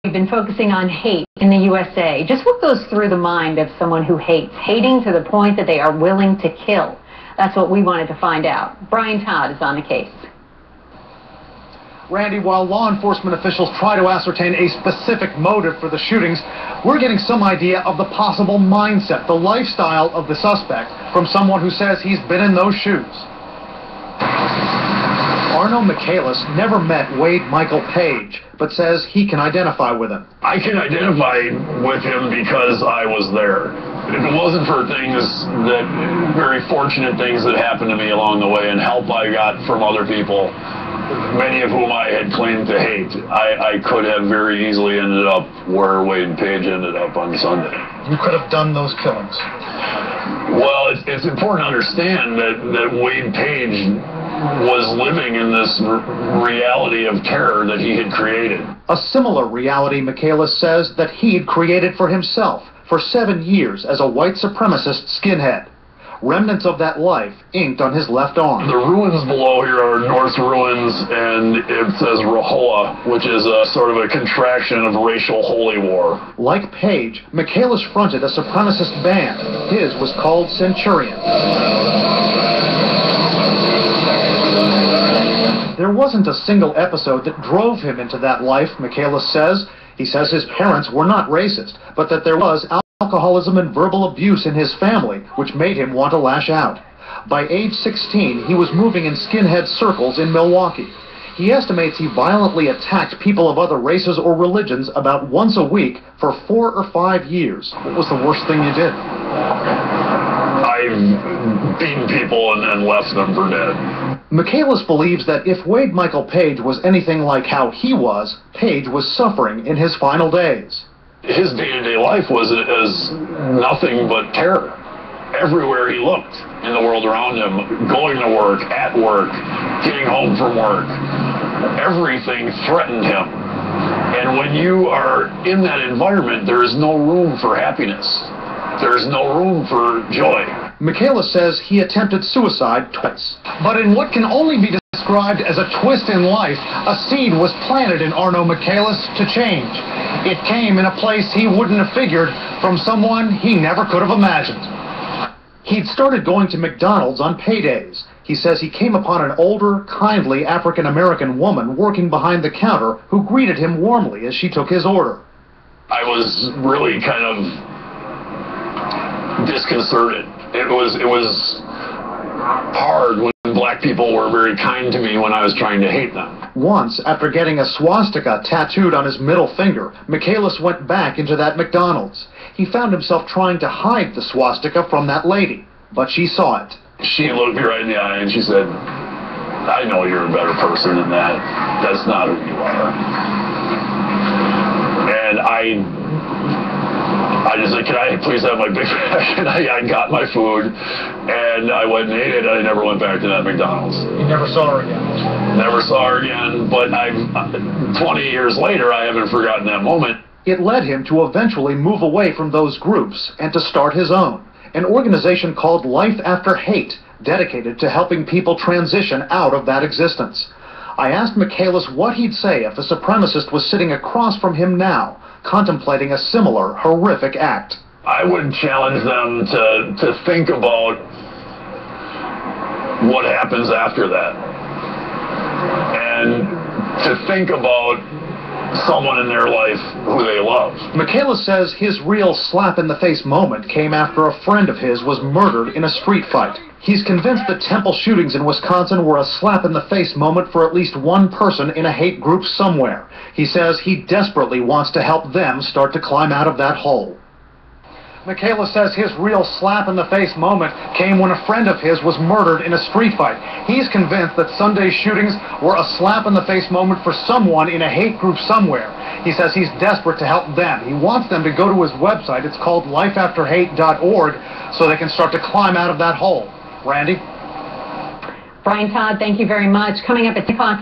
We've been focusing on hate in the USA. Just what goes through the mind of someone who hates, hating to the point that they are willing to kill? That's what we wanted to find out. Brian Todd is on the case. Randy, while law enforcement officials try to ascertain a specific motive for the shootings, we're getting some idea of the possible mindset, the lifestyle of the suspect from someone who says he's been in those shoes. Arno Michaelis never met Wade Michael Page, but says he can identify with him. I can identify with him because I was there. If it wasn't for very fortunate things that happened to me along the way and help I got from other people, many of whom I had claimed to hate, I could have very easily ended up where Wade Page ended up on Sunday. You could have done those killings. Well, it's important to understand that Wade Page was living in this reality of terror that he had created. A similar reality, Michaelis says, that he'd created for himself for 7 years as a white supremacist skinhead. Remnants of that life inked on his left arm. The ruins below here are North Ruins, and it says Rahowa, which is a sort of a contraction of racial holy war. Like Page, Michaelis fronted a supremacist band. His was called Centurion. There wasn't a single episode that drove him into that life, Michaelis says. He says his parents were not racist, but that there was alcoholism and verbal abuse in his family, which made him want to lash out. By age 16, he was moving in skinhead circles in Milwaukee. He estimates he violently attacked people of other races or religions about once a week for 4 or 5 years. What was the worst thing you did? I've beaten people and left them for dead. Michaelis believes that if Wade Michael Page was anything like how he was, Page was suffering in his final days. His day-to-day life was nothing but terror. Everywhere he looked in the world around him, going to work, at work, getting home from work, everything threatened him. And when you are in that environment, there is no room for happiness. There is no room for joy. Michaelis says he attempted suicide twice. But in what can only be described as a twist in life, a seed was planted in Arno Michaelis to change. It came in a place he wouldn't have figured from someone he never could have imagined. He'd started going to McDonald's on paydays. He says he came upon an older, kindly African-American woman working behind the counter who greeted him warmly as she took his order. I was really kind of disconcerted. It was hard when black people were very kind to me when I was trying to hate them. Once, after getting a swastika tattooed on his middle finger, Michaelis went back into that McDonald's. He found himself trying to hide the swastika from that lady, but she saw it. She looked me right in the eye and she said, "I know you're a better person than that. That's not who you are." And I just said, "Can I please have my Big Mac?" And I got my food, and I went and ate it, and I never went back to that McDonald's. You never saw her again? Never saw her again, but 20 years later, I haven't forgotten that moment. It led him to eventually move away from those groups and to start his own, an organization called Life After Hate, dedicated to helping people transition out of that existence. I asked Michaelis what he'd say if a supremacist was sitting across from him now, contemplating a similar horrific act. I would challenge them to think about what happens after that, and to think about someone in their life who they love. Michaelis says his real slap-in-the-face moment came after a friend of his was murdered in a street fight. He's convinced the Temple shootings in Wisconsin were a slap-in-the-face moment for at least one person in a hate group somewhere. He says he desperately wants to help them start to climb out of that hole. Michaelis says his real slap-in-the-face moment came when a friend of his was murdered in a street fight. He's convinced that Sunday's shootings were a slap-in-the-face moment for someone in a hate group somewhere. He says he's desperate to help them. He wants them to go to his website. It's called lifeafterhate.org, so they can start to climb out of that hole. Randy? Brian Todd, thank you very much. Coming up at 10 o'clock.